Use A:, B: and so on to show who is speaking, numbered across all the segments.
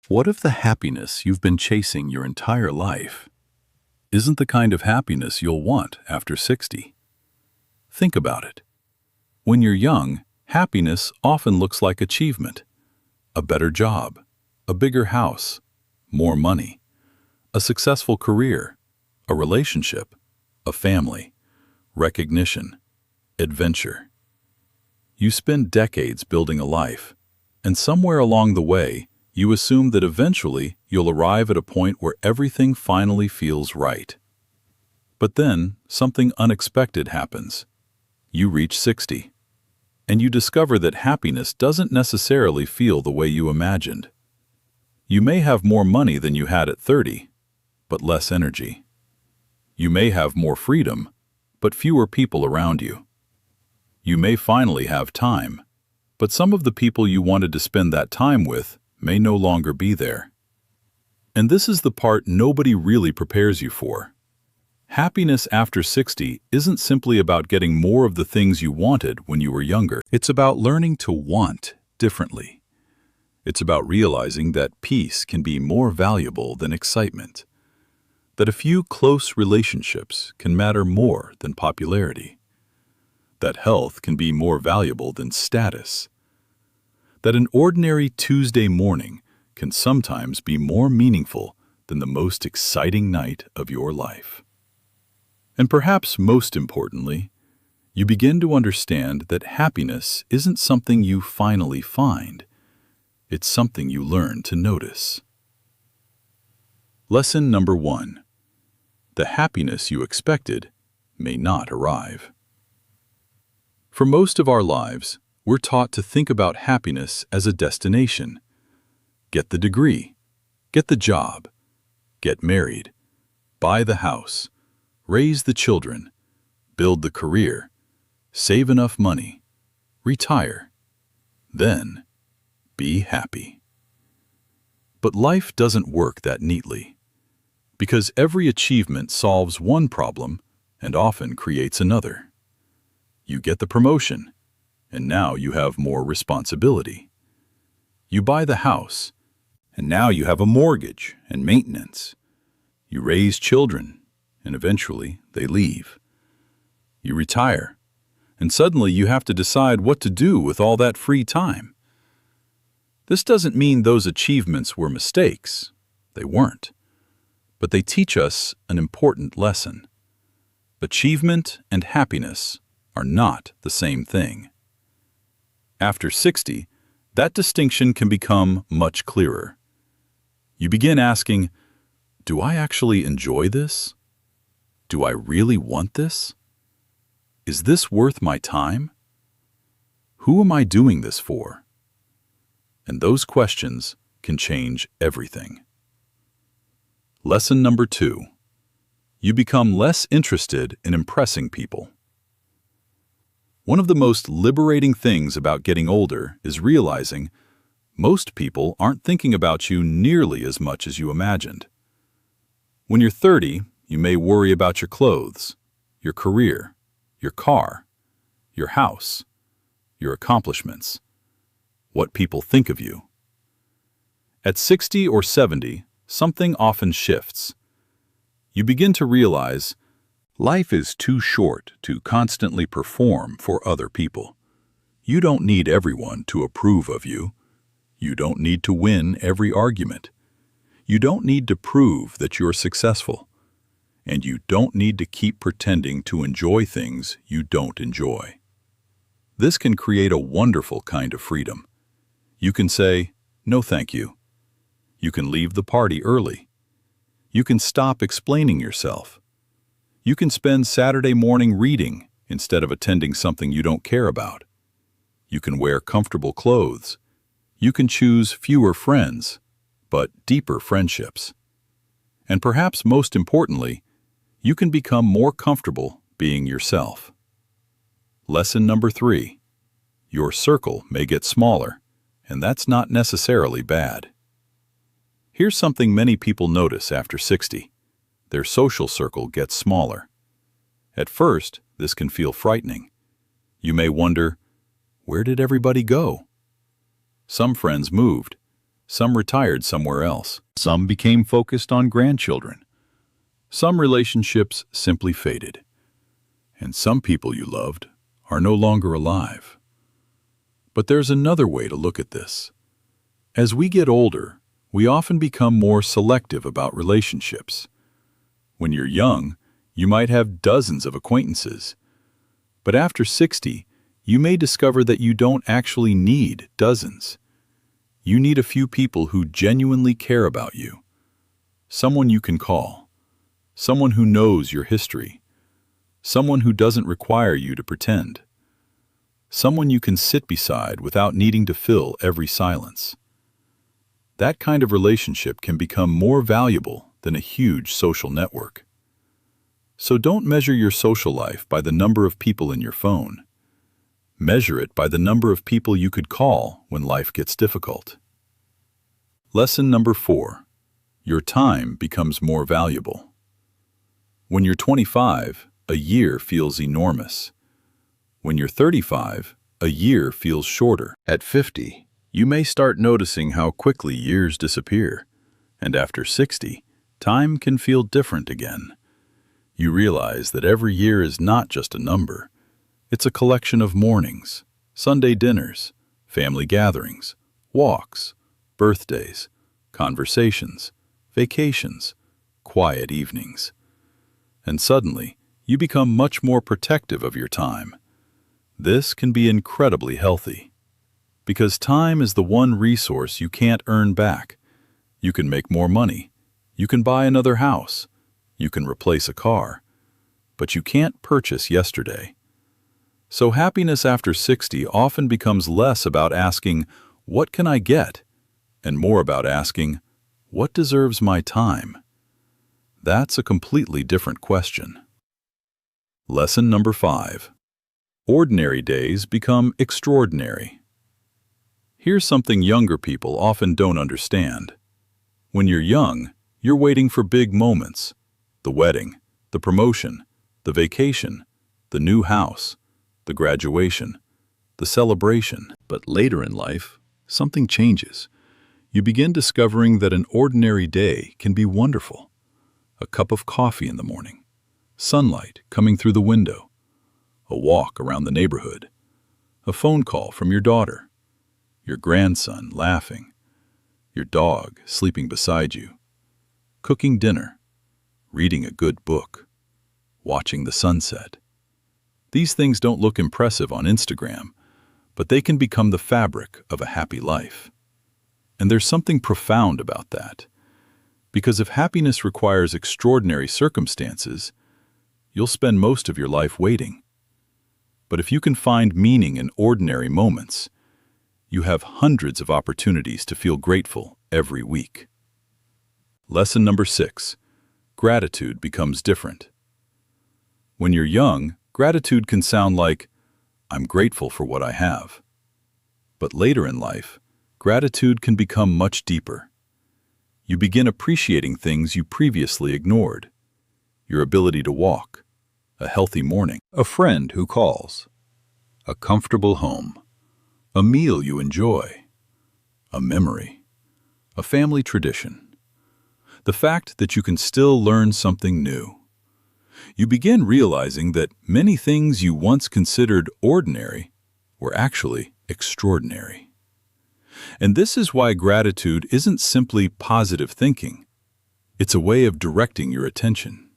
A: What if the happiness you've been chasing your entire life isn't the kind of happiness you'll want after 60? Think about it. When you're young, happiness often looks like achievement. A better job, a bigger house, more money, a successful career, a relationship, a family, recognition, adventure. You spend decades building a life, and somewhere along the way, you assume that eventually you'll arrive at a point where everything finally feels right. But then, something unexpected happens. You reach 60, and you discover that happiness doesn't necessarily feel the way you imagined. You may have more money than you had at 30, but less energy. You may have more freedom, but fewer people around you. You may finally have time, but some of the people you wanted to spend that time with may no longer be there. And this is the part nobody really prepares you for. Happiness after 60 isn't simply about getting more of the things you wanted when you were younger. It's about learning to want differently. It's about realizing that peace can be more valuable than excitement, that a few close relationships can matter more than popularity, that health can be more valuable than status, that an ordinary Tuesday morning can sometimes be more meaningful than the most exciting night of your life. And perhaps most importantly, you begin to understand that happiness isn't something you finally find. It's something you learn to notice. Lesson number 1. The happiness you expected may not arrive. For most of our lives, we're taught to think about happiness as a destination. Get the degree, get the job, get married, buy the house, raise the children, build the career, save enough money, retire, then be happy. But life doesn't work that neatly, because every achievement solves one problem and often creates another. You get the promotion, and now you have more responsibility. You buy the house, and now you have a mortgage and maintenance. You raise children, and eventually they leave. You retire, and suddenly you have to decide what to do with all that free time. This doesn't mean those achievements were mistakes. They weren't. But they teach us an important lesson. Achievement and happiness are not the same thing. After 60, that distinction can become much clearer. You begin asking, do I actually enjoy this? Do I really want this? Is this worth my time? Who am I doing this for? And those questions can change everything. Lesson number 2. You become less interested in impressing people. One of the most liberating things about getting older is realizing most people aren't thinking about you nearly as much as you imagined. When you're 30, you may worry about your clothes, your career, your car, your house, your accomplishments, what people think of you. At 60 or 70, something often shifts. You begin to realize life is too short to constantly perform for other people. You don't need everyone to approve of you. You don't need to win every argument. You don't need to prove that you're successful. And you don't need to keep pretending to enjoy things you don't enjoy. This can create a wonderful kind of freedom. You can say, no thank you. You can leave the party early. You can stop explaining yourself. You can spend Saturday morning reading instead of attending something you don't care about. You can wear comfortable clothes. You can choose fewer friends, but deeper friendships. And perhaps most importantly, you can become more comfortable being yourself. Lesson number 3. Your circle may get smaller, and that's not necessarily bad. Here's something many people notice after 60. Their social circle gets smaller. At first, this can feel frightening. You may wonder, where did everybody go? Some friends moved. Some retired somewhere else. Some became focused on grandchildren. Some relationships simply faded. And some people you loved are no longer alive. But there's another way to look at this. As we get older, we often become more selective about relationships. When you're young, you might have dozens of acquaintances. But after 60, you may discover that you don't actually need dozens. You need a few people who genuinely care about you. Someone you can call. Someone who knows your history. Someone who doesn't require you to pretend. Someone you can sit beside without needing to fill every silence. That kind of relationship can become more valuable than a huge social network. So don't measure your social life by the number of people in your phone. Measure it by the number of people you could call when life gets difficult. Lesson number 4. Your time becomes more valuable. When you're 25, a year feels enormous. When you're 35, a year feels shorter. At 50, you may start noticing how quickly years disappear. And after 60, time can feel different again. You realize that every year is not just a number. It's a collection of mornings, Sunday dinners, family gatherings, walks, birthdays, conversations, vacations, quiet evenings. And suddenly, you become much more protective of your time. This can be incredibly healthy, because time is the one resource you can't earn back. You can make more money, you can buy another house, you can replace a car, but you can't purchase yesterday. So happiness after 60 often becomes less about asking, "What can I get?" and more about asking, "What deserves my time?" That's a completely different question. Lesson number 5. Ordinary days become extraordinary. Here's something younger people often don't understand. When you're young, you're waiting for big moments. The wedding, the promotion, the vacation, the new house, the graduation, the celebration. But later in life, something changes. You begin discovering that an ordinary day can be wonderful. A cup of coffee in the morning, sunlight coming through the window, a walk around the neighborhood, a phone call from your daughter, your grandson laughing, your dog sleeping beside you, cooking dinner, reading a good book, watching the sunset. These things don't look impressive on Instagram, but they can become the fabric of a happy life. And there's something profound about that. Because if happiness requires extraordinary circumstances, you'll spend most of your life waiting. But if you can find meaning in ordinary moments, you have hundreds of opportunities to feel grateful every week. Lesson number 6. Gratitude becomes different. When you're young, gratitude can sound like, "I'm grateful for what I have." But later in life, gratitude can become much deeper. You begin appreciating things you previously ignored. Your ability to walk, a healthy morning, a friend who calls, a comfortable home, a meal you enjoy, a memory, a family tradition. The fact that you can still learn something new. You begin realizing that many things you once considered ordinary were actually extraordinary. And this is why gratitude isn't simply positive thinking. It's a way of directing your attention.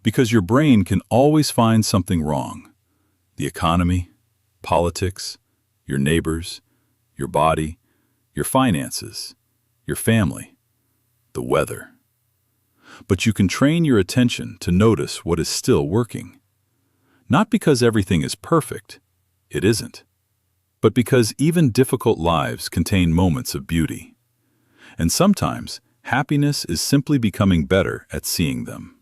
A: Because your brain can always find something wrong. The economy, politics, your neighbors, your body, your finances, your family, the weather. But you can train your attention to notice what is still working. Not because everything is perfect, it isn't, but because even difficult lives contain moments of beauty. And sometimes, happiness is simply becoming better at seeing them.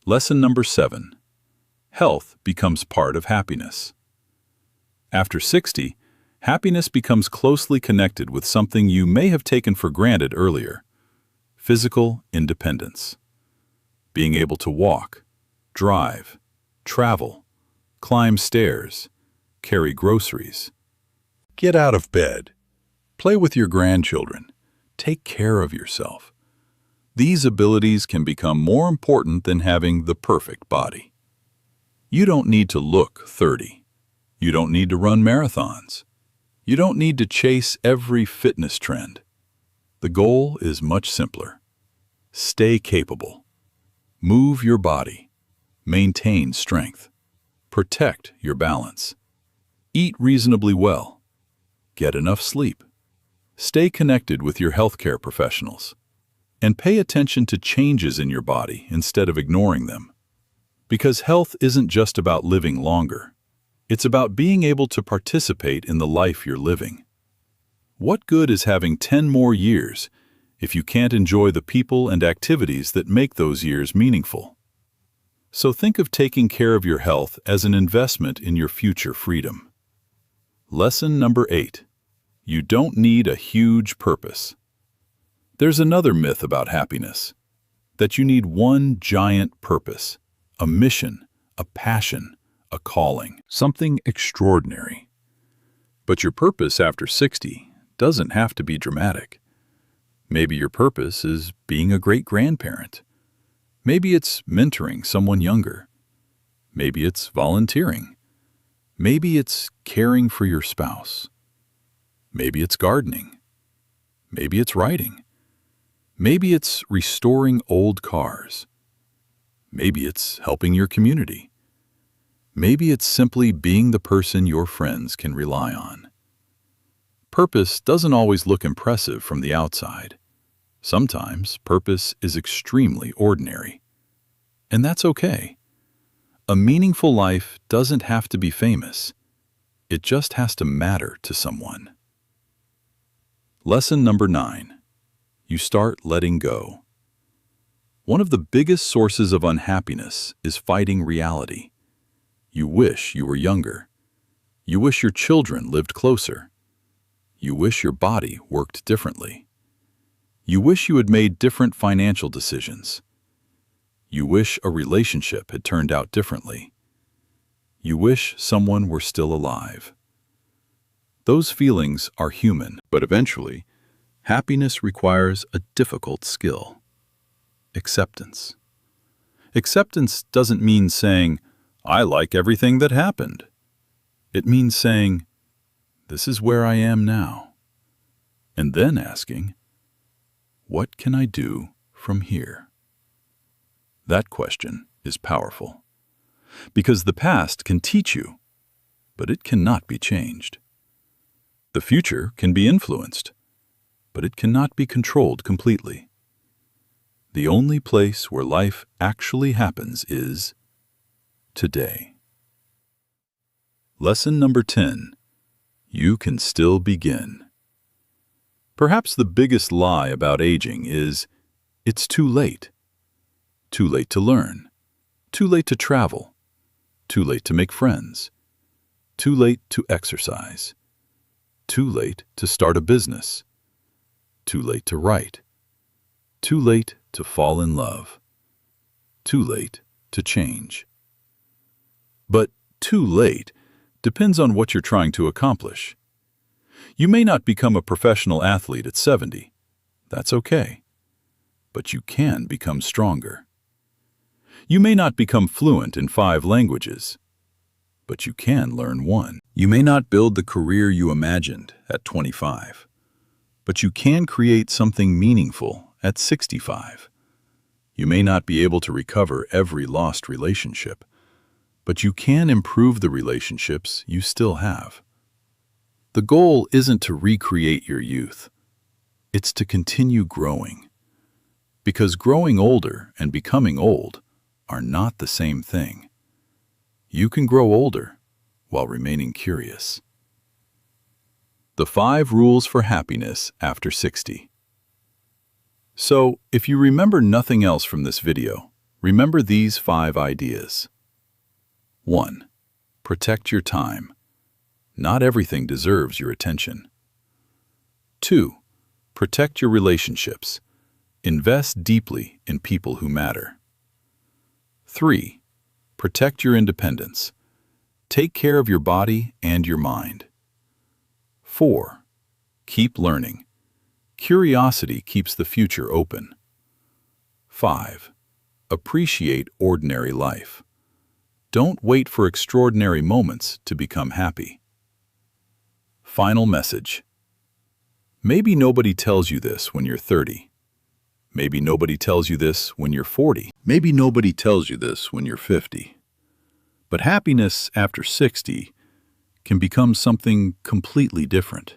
A: Lesson number 7. Health becomes part of happiness. After 60, happiness becomes closely connected with something you may have taken for granted earlier: physical independence. Being able to walk, drive, travel, climb stairs, carry groceries, get out of bed, Play with your grandchildren. Take care of yourself. These abilities can become more important than having the perfect body. You don't need to look 30. You don't need to run marathons. You don't need to chase every fitness trend. The goal is much simpler. Stay capable. Move your body. Maintain strength. Protect your balance. Eat reasonably well. Get enough sleep. Stay connected with your healthcare professionals. And pay attention to changes in your body instead of ignoring them. Because health isn't just about living longer. It's about being able to participate in the life you're living. What good is having 10 more years if you can't enjoy the people and activities that make those years meaningful? So think of taking care of your health as an investment in your future freedom. Lesson number 8. You don't need a huge purpose. There's another myth about happiness, that you need one giant purpose, a mission, a passion, a calling, something extraordinary. But your purpose after 60 doesn't have to be dramatic. Maybe your purpose is being a great grandparent. Maybe it's mentoring someone younger. Maybe it's volunteering. Maybe it's caring for your spouse. Maybe it's gardening. Maybe it's writing. Maybe it's restoring old cars. Maybe it's helping your community. Maybe it's simply being the person your friends can rely on. Purpose doesn't always look impressive from the outside. Sometimes purpose is extremely ordinary. And that's okay. A meaningful life doesn't have to be famous. It just has to matter to someone. Lesson number 9. You start letting go. One of the biggest sources of unhappiness is fighting reality. You wish you were younger. You wish your children lived closer. You wish your body worked differently. You wish you had made different financial decisions. You wish a relationship had turned out differently. You wish someone were still alive. Those feelings are human, but eventually, happiness requires a difficult skill. Acceptance. Acceptance doesn't mean saying, "I like everything that happened." It means saying, "This is where I am now." And then asking, "What can I do from here?" That question is powerful, because the past can teach you, but it cannot be changed. The future can be influenced, but it cannot be controlled completely. The only place where life actually happens is today. Lesson number 10. You can still begin. Perhaps the biggest lie about aging is, it's too late. Too late to learn. Too late to travel. Too late to make friends. Too late to exercise. Too late to start a business. Too late to write. Too late to fall in love. Too late to change. But too late depends on what you're trying to accomplish. You may not become a professional athlete at 70. That's okay. But you can become stronger. You may not become fluent in 5 languages, but you can learn 1. You may not build the career you imagined at 25, but you can create something meaningful at 65. You may not be able to recover every lost relationship, but you can improve the relationships you still have. The goal isn't to recreate your youth. It's to continue growing. Because growing older and becoming old are not the same thing. You can grow older while remaining curious. The 5 rules for happiness after 60. So, if you remember nothing else from this video, remember these 5 ideas. 1. Protect your time. Not everything deserves your attention. 2. Protect your relationships. Invest deeply in people who matter. 3. Protect your independence. Take care of your body and your mind. 4. Keep learning. Curiosity keeps the future open. 5. Appreciate ordinary life. Don't wait for extraordinary moments to become happy. Final message. Maybe nobody tells you this when you're 30. Maybe nobody tells you this when you're 40. Maybe nobody tells you this when you're 50. But happiness after 60 can become something completely different.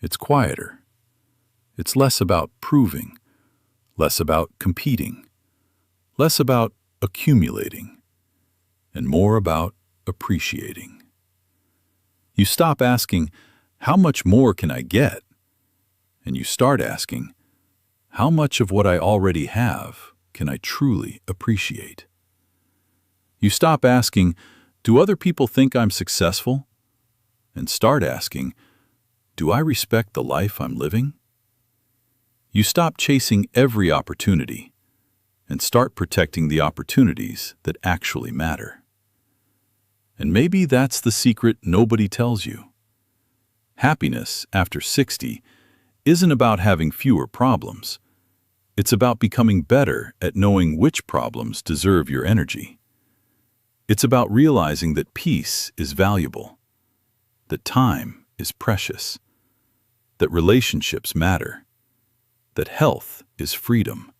A: It's quieter. It's less about proving, less about competing, less about accumulating, and more about appreciating. You stop asking, how much more can I get? And you start asking, how much of what I already have can I truly appreciate? You stop asking, do other people think I'm successful? And start asking, do I respect the life I'm living? You stop chasing every opportunity and start protecting the opportunities that actually matter. And maybe that's the secret nobody tells you. Happiness after 60 isn't about having fewer problems. It's about becoming better at knowing which problems deserve your energy. It's about realizing that peace is valuable, that time is precious, that relationships matter, that health is freedom,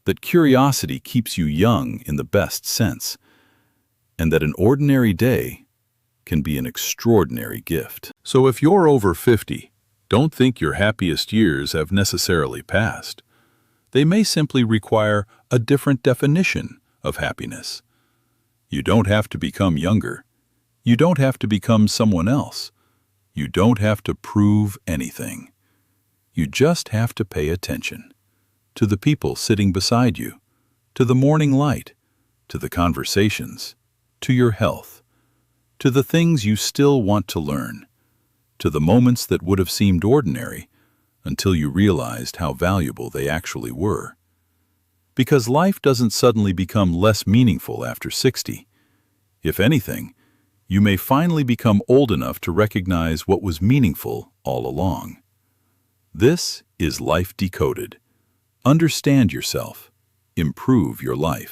A: that curiosity keeps you young in the best sense, and that an ordinary day can be an extraordinary gift. So if you're over 50, don't think your happiest years have necessarily passed. They may simply require a different definition of happiness. You don't have to become younger. You don't have to become someone else. You don't have to prove anything. You just have to pay attention to the people sitting beside you, to the morning light, to the conversations, to your health, to the things you still want to learn, to the moments that would have seemed ordinary until you realized how valuable they actually were. Because life doesn't suddenly become less meaningful after 60. If anything, you may finally become old enough to recognize what was meaningful all along. This is Life Decoded. Understand yourself. Improve your life.